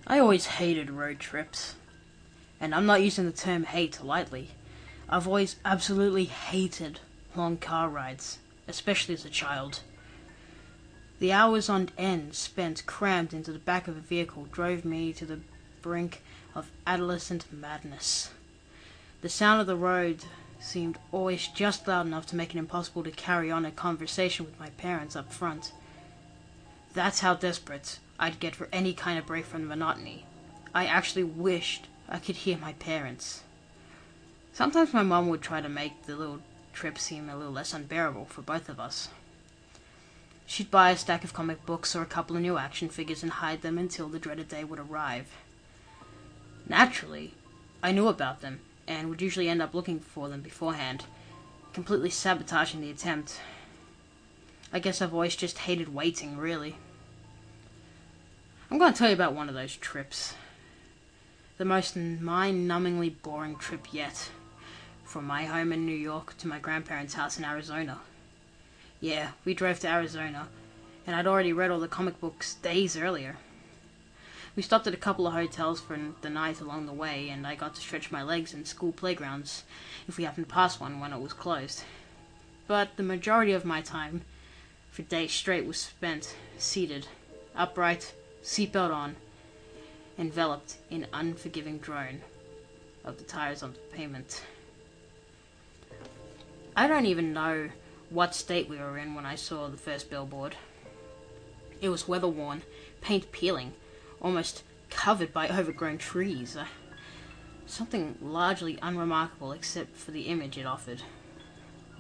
I always hated road trips. And I'm not using the term hate lightly. I've always absolutely hated long car rides, especially as a child. The hours on end spent crammed into the back of a vehicle drove me to the brink of adolescent madness. The sound of the road seemed always just loud enough to make it impossible to carry on a conversation with my parents up front. That's how desperate I'd get for any kind of break from the monotony. I actually wished I could hear my parents. Sometimes my mom would try to make the little trip seem a little less unbearable for both of us. She'd buy a stack of comic books or a couple of new action figures and hide them until the dreaded day would arrive. Naturally, I knew about them and would usually end up looking for them beforehand, completely sabotaging the attempt. I guess I've always just hated waiting, really. I'm going to tell you about one of those trips. The most mind-numbingly boring trip yet. From my home in New York to my grandparents' house in Arizona. Yeah, we drove to Arizona, and I'd already read all the comic books days earlier. We stopped at a couple of hotels for the night along the way, and I got to stretch my legs in school playgrounds if we happened to pass one when it was closed. But the majority of my time, for days straight, was spent seated, upright, seatbelt on, enveloped in unforgiving drone of the tires on the pavement. I don't even know what state we were in when I saw the first billboard. It was weather-worn, paint peeling, almost covered by overgrown trees. Something largely unremarkable except for the image it offered.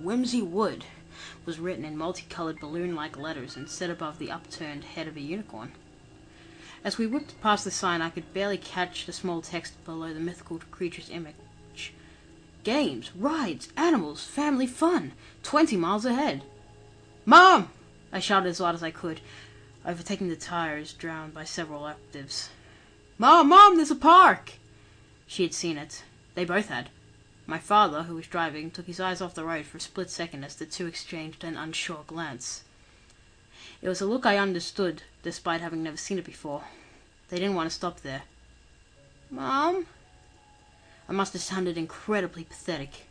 Whimsywood was written in multicolored balloon-like letters and set above the upturned head of a unicorn. As we whipped past the sign, I could barely catch the small text below the mythical creature's image. Games, rides, animals, family fun, 20 miles ahead. Mom! I shouted as loud as I could, overtaking the tires drowned by several octaves. Mom, there's a park! She had seen it. They both had. My father, who was driving, took his eyes off the road for a split second as the two exchanged an unsure glance. It was a look I understood, despite having never seen it before. They didn't want to stop there. Mom? I must have sounded incredibly pathetic,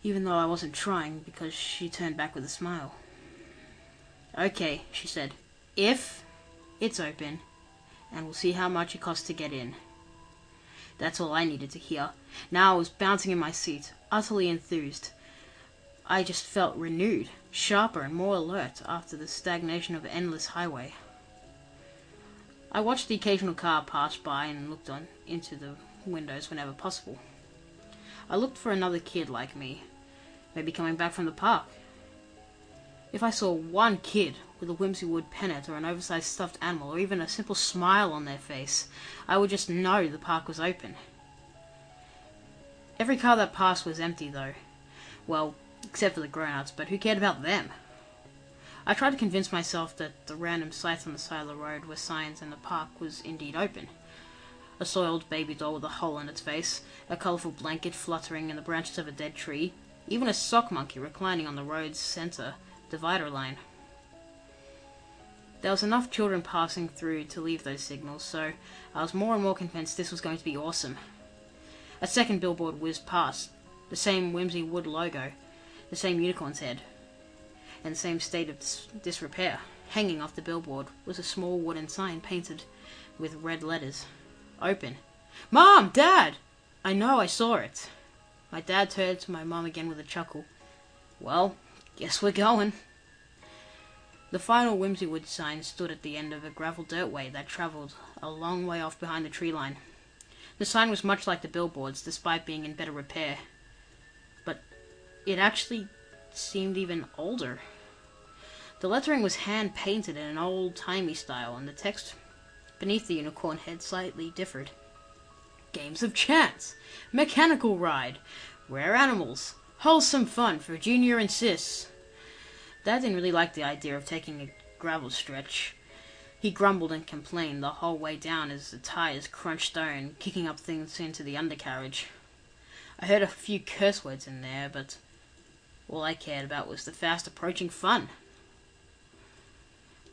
even though I wasn't trying, because she turned back with a smile. Okay, she said. If it's open, and we'll see how much it costs to get in. That's all I needed to hear. Now I was bouncing in my seat, utterly enthused. I just felt renewed, sharper and more alert after the stagnation of an endless highway. I watched the occasional car pass by and looked into the windows whenever possible. I looked for another kid like me, maybe coming back from the park. If I saw one kid with a Whimsywood pennant or an oversized stuffed animal or even a simple smile on their face, I would just know the park was open. Every car that passed was empty though. Well, except for the grown-ups, but who cared about them? I tried to convince myself that the random sights on the side of the road were signs and the park was indeed open. A soiled baby doll with a hole in its face, a colourful blanket fluttering in the branches of a dead tree, even a sock monkey reclining on the road's centre divider line. There was enough children passing through to leave those signals, so I was more and more convinced this was going to be awesome. A second billboard whizzed past, the same Whimsywood logo, the same unicorn's head, and the same state of disrepair. Hanging off the billboard was a small wooden sign painted with red letters. Open. Mom! Dad! I know, I saw it. My dad turned to my mom again with a chuckle. Well, guess we're going. The final Whimsywood sign stood at the end of a gravel dirtway that travelled a long way off behind the tree line. The sign was much like the billboards, despite being in better repair. But it actually seemed even older. The lettering was hand-painted in an old-timey style, and the text beneath the unicorn head slightly differed. Games of chance, mechanical ride, rare animals, wholesome fun for Junior and Sis. Dad didn't really like the idea of taking a gravel stretch. He grumbled and complained the whole way down as the tires crunched stone, kicking up things into the undercarriage. I heard a few curse words in there, but all I cared about was the fast-approaching fun.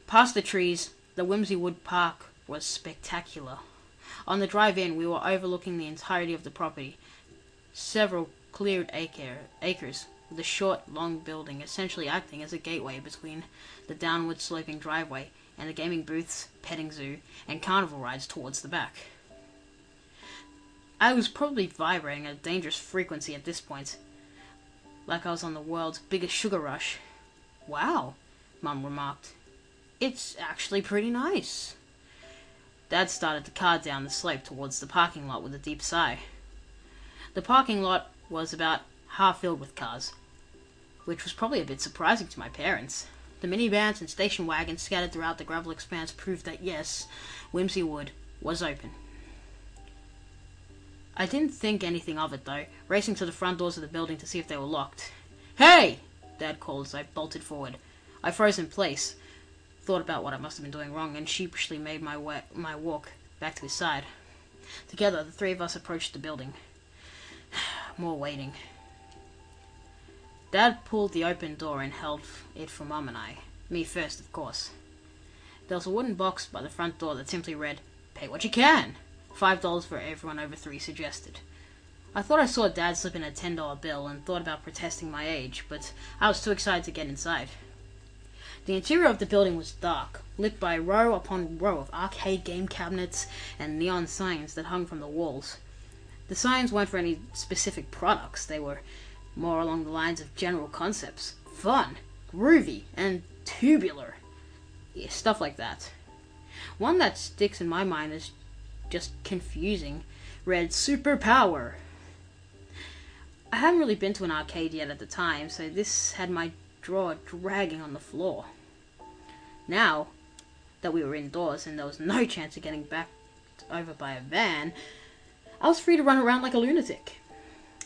Past the trees, the Whimsywood Park was spectacular. On the drive in, we were overlooking the entirety of the property. Several cleared acres, with a short, long building essentially acting as a gateway between the downward sloping driveway and the gaming booths, petting zoo, and carnival rides towards the back. I was probably vibrating at a dangerous frequency at this point, like I was on the world's biggest sugar rush. "Wow," Mum remarked. "It's actually pretty nice." Dad started the car down the slope towards the parking lot with a deep sigh. The parking lot was about half filled with cars, which was probably a bit surprising to my parents. The minivans and station wagons scattered throughout the gravel expanse proved that yes, Whimsywood was open. I didn't think anything of it though, racing to the front doors of the building to see if they were locked. "Hey!" Dad called as I bolted forward. I froze in place, thought about what I must have been doing wrong, and sheepishly made my walk back to his side. Together, the three of us approached the building. More waiting. Dad pulled the open door and held it for Mum and I. Me first, of course. There was a wooden box by the front door that simply read, "Pay what you can." $5 for everyone over 3 suggested. I thought I saw Dad slip in a $10 bill and thought about protesting my age, but I was too excited to get inside. The interior of the building was dark, lit by row upon row of arcade game cabinets and neon signs that hung from the walls. The signs weren't for any specific products, they were more along the lines of general concepts. Fun, groovy, and tubular. Yeah, stuff like that. One that sticks in my mind is just confusing read "Superpower." I hadn't really been to an arcade yet at the time, so this had my jaw dragging on the floor. Now that we were indoors and there was no chance of getting backed over by a van, I was free to run around like a lunatic.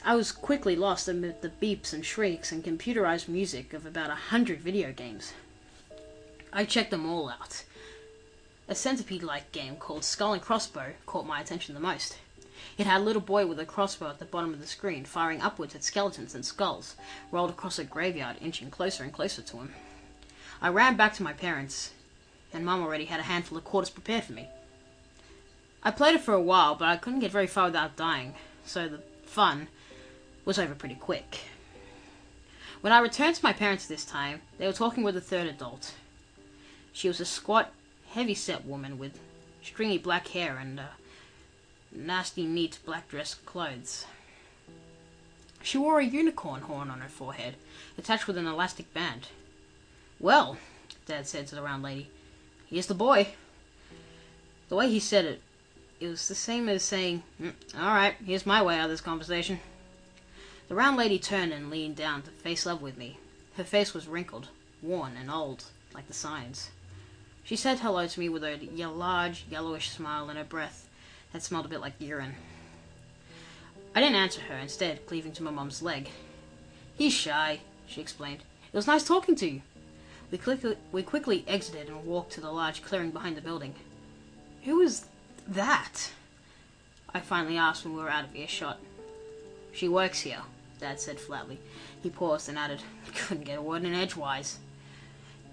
I was quickly lost amid the beeps and shrieks and computerized music of about 100 video games. I checked them all out. A centipede-like game called Skull and Crossbow caught my attention the most. It had a little boy with a crossbow at the bottom of the screen, firing upwards at skeletons and skulls, rolled across a graveyard, inching closer and closer to him. I ran back to my parents, and Mum already had a handful of quarters prepared for me. I played it for a while, but I couldn't get very far without dying, so the fun was over pretty quick. When I returned to my parents this time, they were talking with a third adult. She was a squat, heavy-set woman with stringy black hair and nasty, neat black dress clothes. She wore a unicorn horn on her forehead, attached with an elastic band. "Well," Dad said to the round lady, "here's the boy." The way he said it, it was the same as saying, "Alright, here's my way out of this conversation." The round lady turned and leaned down to face level with me. Her face was wrinkled, worn, and old, like the signs. She said hello to me with a large, yellowish smile and a breath that smelled a bit like urine. I didn't answer her, instead cleaving to my mum's leg. "He's shy," she explained. "It was nice talking to you." We quickly exited and walked to the large clearing behind the building. "Who is that?" I finally asked when we were out of earshot. "She works here," Dad said flatly. He paused and added, "Couldn't get a word in edgewise."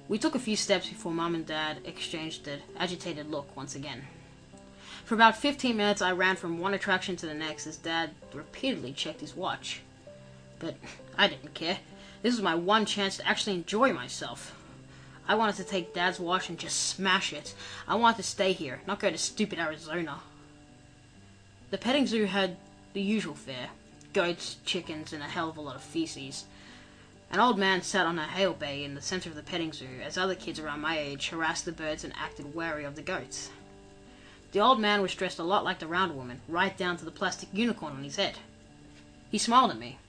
We took a few steps before Mum and Dad exchanged an agitated look once again. For about 15 minutes I ran from one attraction to the next as Dad repeatedly checked his watch. But I didn't care. This was my one chance to actually enjoy myself. I wanted to take Dad's watch and just smash it. I wanted to stay here, not go to stupid Arizona. The petting zoo had the usual fare. Goats, chickens, and a hell of a lot of feces. An old man sat on a hail bay in the center of the petting zoo as other kids around my age harassed the birds and acted wary of the goats. The old man was dressed a lot like the round woman, right down to the plastic unicorn on his head. He smiled at me.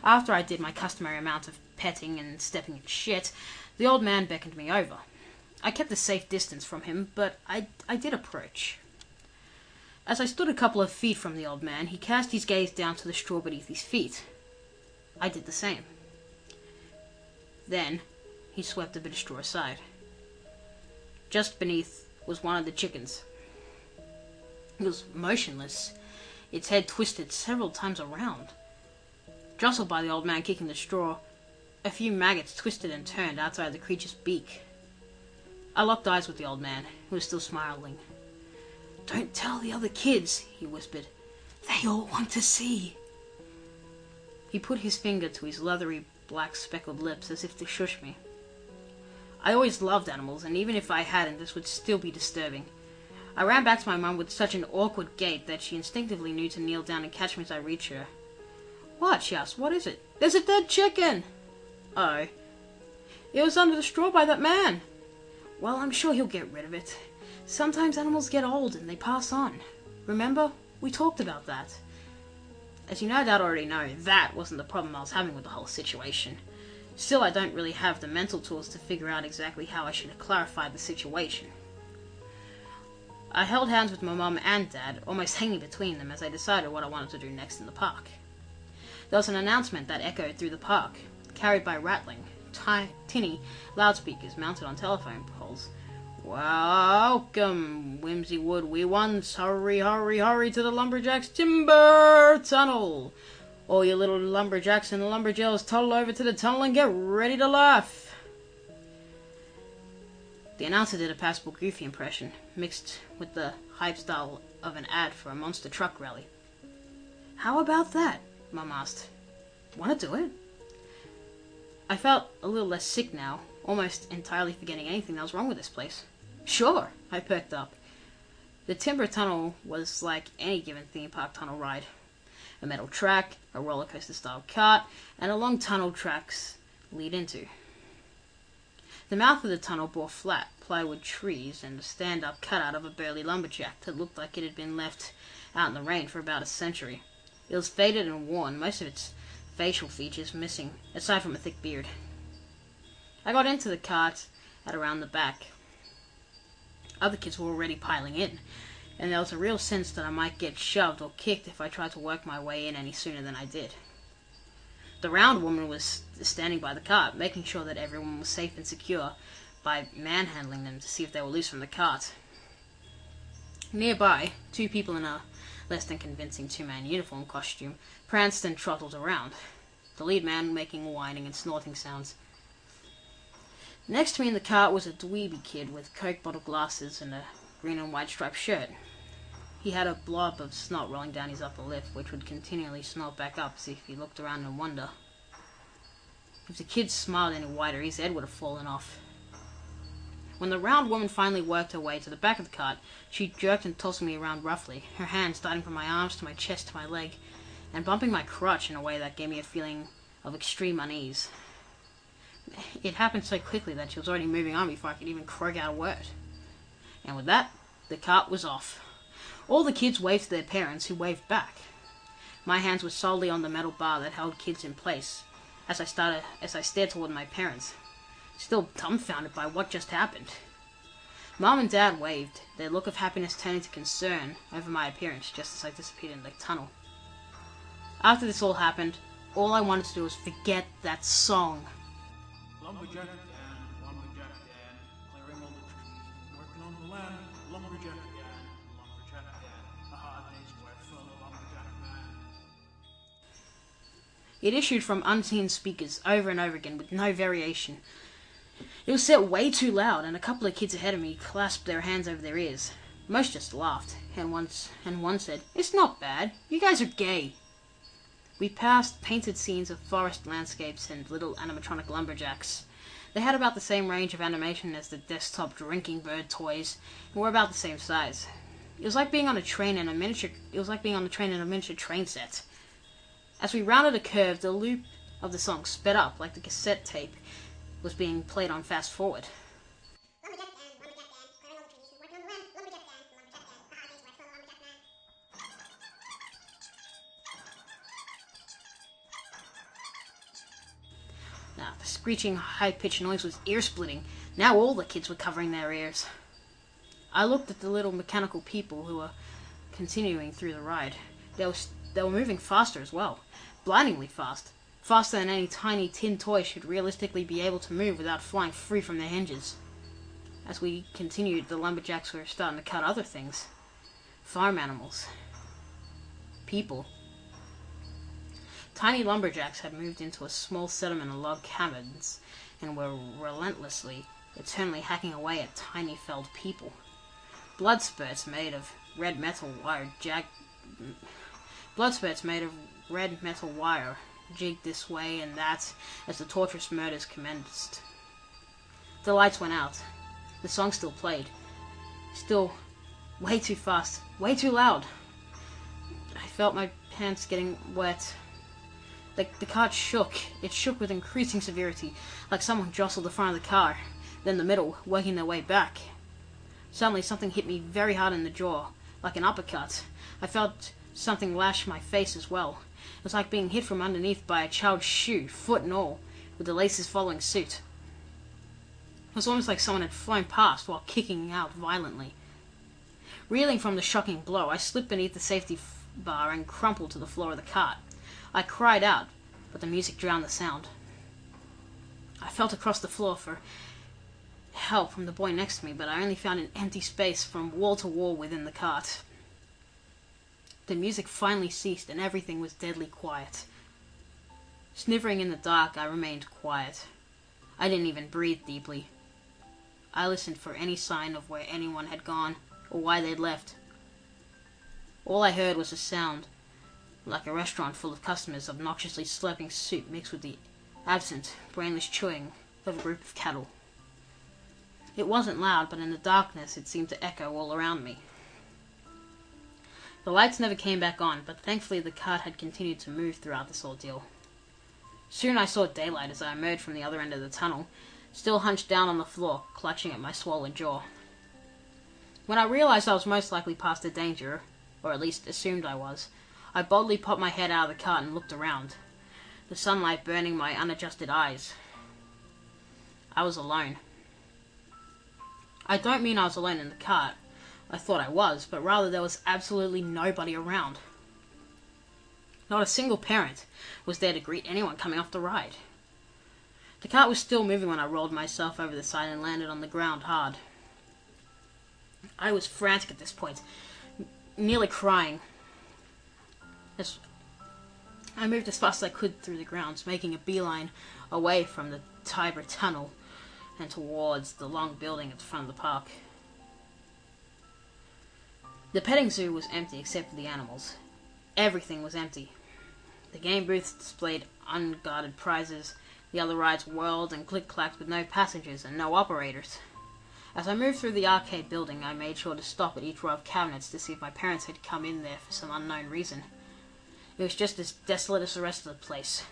After I did my customary amount of petting and stepping in shit, the old man beckoned me over. I kept a safe distance from him, but I did approach. As I stood a couple of feet from the old man, he cast his gaze down to the straw beneath his feet. I did the same. Then, he swept a bit of straw aside. Just beneath was one of the chickens. It was motionless, its head twisted several times around. Jostled by the old man kicking the straw, a few maggots twisted and turned outside the creature's beak. I locked eyes with the old man, who was still smiling. "Don't tell the other kids," he whispered. "They all want to see." He put his finger to his leathery, black speckled lips as if to shush me. I always loved animals, and even if I hadn't, this would still be disturbing. I ran back to my mum with such an awkward gait that she instinctively knew to kneel down and catch me as I reached her. "What?" she asked. "What is it?" "There's a dead chicken!" "Oh. It was under the straw by that man." "Well, I'm sure he'll get rid of it. Sometimes animals get old and they pass on. Remember? We talked about that." As you no doubt already know, that wasn't the problem I was having with the whole situation. Still, I don't really have the mental tools to figure out exactly how I should have clarified the situation. I held hands with my mum and dad, almost hanging between them as I decided what I wanted to do next in the park. There was an announcement that echoed through the park, carried by rattling, tinny loudspeakers mounted on telephone poles. "Welcome, Whimsywood wee ones. Hurry, hurry, hurry to the Lumberjacks Timber Tunnel. All you little lumberjacks and the lumberjills toddle over to the tunnel and get ready to laugh." The announcer did a passable goofy impression, mixed with the hype style of an ad for a monster truck rally. "How about that?" Mum asked. "Want to do it?" I felt a little less sick now, almost entirely forgetting anything that was wrong with this place. "Sure," I perked up. The Timber Tunnel was like any given theme park tunnel ride. A metal track, a roller coaster style cart, and a long tunnel tracks lead into. The mouth of the tunnel bore flat plywood trees and a stand-up cutout of a burly lumberjack that looked like it had been left out in the rain for about a century. It was faded and worn, most of its facial features missing, aside from a thick beard. I got into the cart at around the back. Other kids were already piling in, and there was a real sense that I might get shoved or kicked if I tried to work my way in any sooner than I did. The round woman was standing by the cart, making sure that everyone was safe and secure by manhandling them to see if they were loose from the cart. Nearby, two people in a less than convincing two-man uniform costume pranced and trotted around, the lead man making whining and snorting sounds. Next to me in the cart was a dweeby kid with Coke bottle glasses and a green and white striped shirt. He had a blob of snot rolling down his upper lip, which would continually snort back up as if he looked around in wonder. If the kid smiled any wider, his head would have fallen off. When the round woman finally worked her way to the back of the cart, she jerked and tossed me around roughly, her hands darting from my arms to my chest to my leg, and bumping my crotch in a way that gave me a feeling of extreme unease. It happened so quickly that she was already moving on before I could even croak out a word. And with that, the cart was off. All the kids waved to their parents, who waved back. My hands were solely on the metal bar that held kids in place, as I stared toward my parents, still dumbfounded by what just happened. Mom and Dad waved, their look of happiness turning to concern over my appearance just as I disappeared in the tunnel. After this all happened, all I wanted to do was forget that song. Lumberjack Dan, clearing all the trees, working on the land. Lumberjack Dan, a hard day's work for the lumberjack man. It issued from unseen speakers over and over again with no variation. It was set way too loud, and a couple of kids ahead of me clasped their hands over their ears. Most just laughed, and one said, "It's not bad. You guys are gay." We passed painted scenes of forest landscapes and little animatronic lumberjacks. They had about the same range of animation as the desktop drinking bird toys, and were about the same size. It was like being on a train in a miniature train set. As we rounded a curve, the loop of the song sped up like the cassette tape was being played on fast forward. Now, the screeching, high-pitched noise was ear-splitting. Now all the kids were covering their ears. I looked at the little mechanical people who were continuing through the ride. They were moving faster as well, blindingly fast. Faster than any tiny tin toy should realistically be able to move without flying free from their hinges. As we continued, the lumberjacks were starting to cut other things. Farm animals. People. Tiny lumberjacks had moved into a small settlement of log cabins and were relentlessly eternally hacking away at tiny felled people. Blood spurts made of red metal wire jigged this way and that as the torturous murders commenced. The lights went out. The song still played. Still way too fast, way too loud. I felt my pants getting wet. The cart shook. It shook with increasing severity, like someone jostled the front of the car, then the middle, working their way back. Suddenly something hit me very hard in the jaw, like an uppercut. I felt something lash my face as well. It was like being hit from underneath by a child's shoe, foot and all, with the laces following suit. It was almost like someone had flown past while kicking out violently. Reeling from the shocking blow, I slipped beneath the safety bar and crumpled to the floor of the cart. I cried out, but the music drowned the sound. I felt across the floor for help from the boy next to me, but I only found an empty space from wall to wall within the cart. The music finally ceased and everything was deadly quiet. Snivering in the dark, I remained quiet. I didn't even breathe deeply. I listened for any sign of where anyone had gone or why they'd left. All I heard was a sound, like a restaurant full of customers obnoxiously slurping soup mixed with the absent, brainless chewing of a group of cattle. It wasn't loud, but in the darkness it seemed to echo all around me. The lights never came back on, but thankfully the cart had continued to move throughout this ordeal. Soon I saw daylight as I emerged from the other end of the tunnel, still hunched down on the floor, clutching at my swollen jaw. When I realized I was most likely past the danger, or at least assumed I was, I boldly popped my head out of the cart and looked around, the sunlight burning my unadjusted eyes. I was alone. I don't mean I was alone in the cart. I thought I was, but rather there was absolutely nobody around. Not a single parent was there to greet anyone coming off the ride. The cart was still moving when I rolled myself over the side and landed on the ground hard. I was frantic at this point, nearly crying. I moved as fast as I could through the grounds, making a beeline away from the Tiber tunnel and towards the long building at the front of the park. The petting zoo was empty except for the animals. Everything was empty. The game booths displayed unguarded prizes. The other rides whirled and click-clacked with no passengers and no operators. As I moved through the arcade building, I made sure to stop at each row of cabinets to see if my parents had come in there for some unknown reason. It was just as desolate as the rest of the place.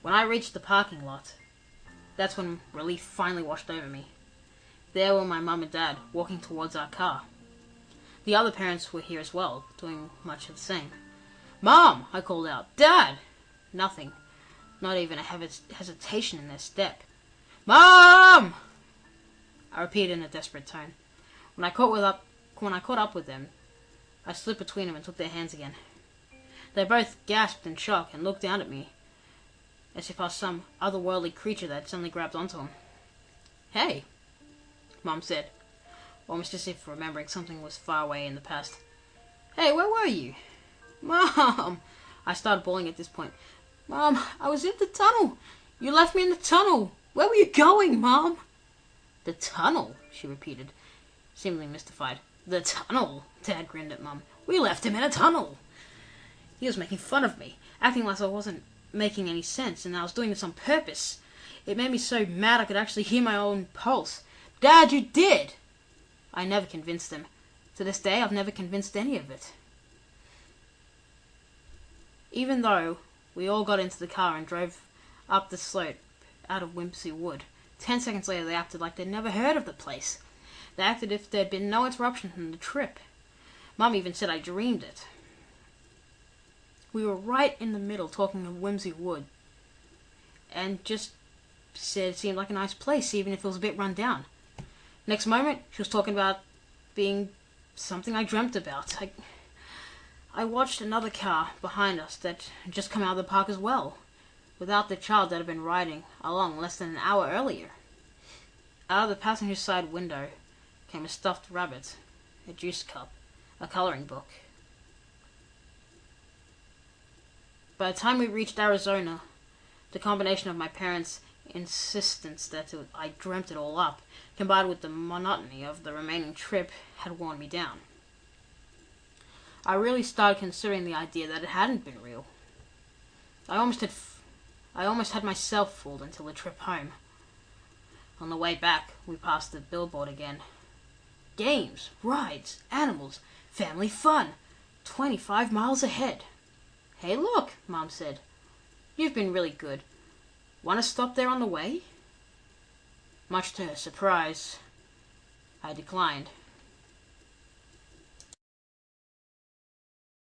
When I reached the parking lot, that's when relief finally washed over me. There were my mum and dad, walking towards our car. The other parents were here as well, doing much of the same. "Mom!" I called out. "Dad!" Nothing. Not even a hesitation in their step. "Mom!" I repeated in a desperate tone. When I caught up with them, I slipped between them and took their hands again. They both gasped in shock and looked down at me, as if I was some otherworldly creature that had suddenly grabbed onto them. "Hey," Mom said, almost as if remembering something was far away in the past. "Hey, where were you?" "Mom!" I started bawling at this point. "Mom, I was in the tunnel. You left me in the tunnel. Where were you going, Mom?" "The tunnel?" she repeated, seemingly mystified. "The tunnel?" Dad grinned at Mum. "We left him in a tunnel." He was making fun of me, acting like I wasn't making any sense, and I was doing this on purpose. It made me so mad I could actually hear my own pulse. "Dad, you did!" I never convinced them. To this day, I've never convinced any of it. Even though we all got into the car and drove up the slope out of Whimsywood, 10 seconds later they acted like they'd never heard of the place. They acted as if there'd been no interruption from the trip. Mum even said I dreamed it. We were right in the middle talking of Whimsywood, and just said it seemed like a nice place, even if it was a bit run down. Next moment, she was talking about being something I dreamt about. I watched another car behind us that had just come out of the park as well, without the child that had been riding along less than an hour earlier. Out of the passenger side window came a stuffed rabbit, a juice cup, a coloring book. By the time we reached Arizona, the combination of my parents' insistence that I dreamt it all up, combined with the monotony of the remaining trip, had worn me down. I really started considering the idea that it hadn't been real. I almost had myself fooled until the trip home. On the way back, we passed the billboard again. Games, rides, animals, family fun. 25 miles ahead. Hey, look, Mom said. You've been really good. Want to stop there on the way? Much to her surprise, I declined.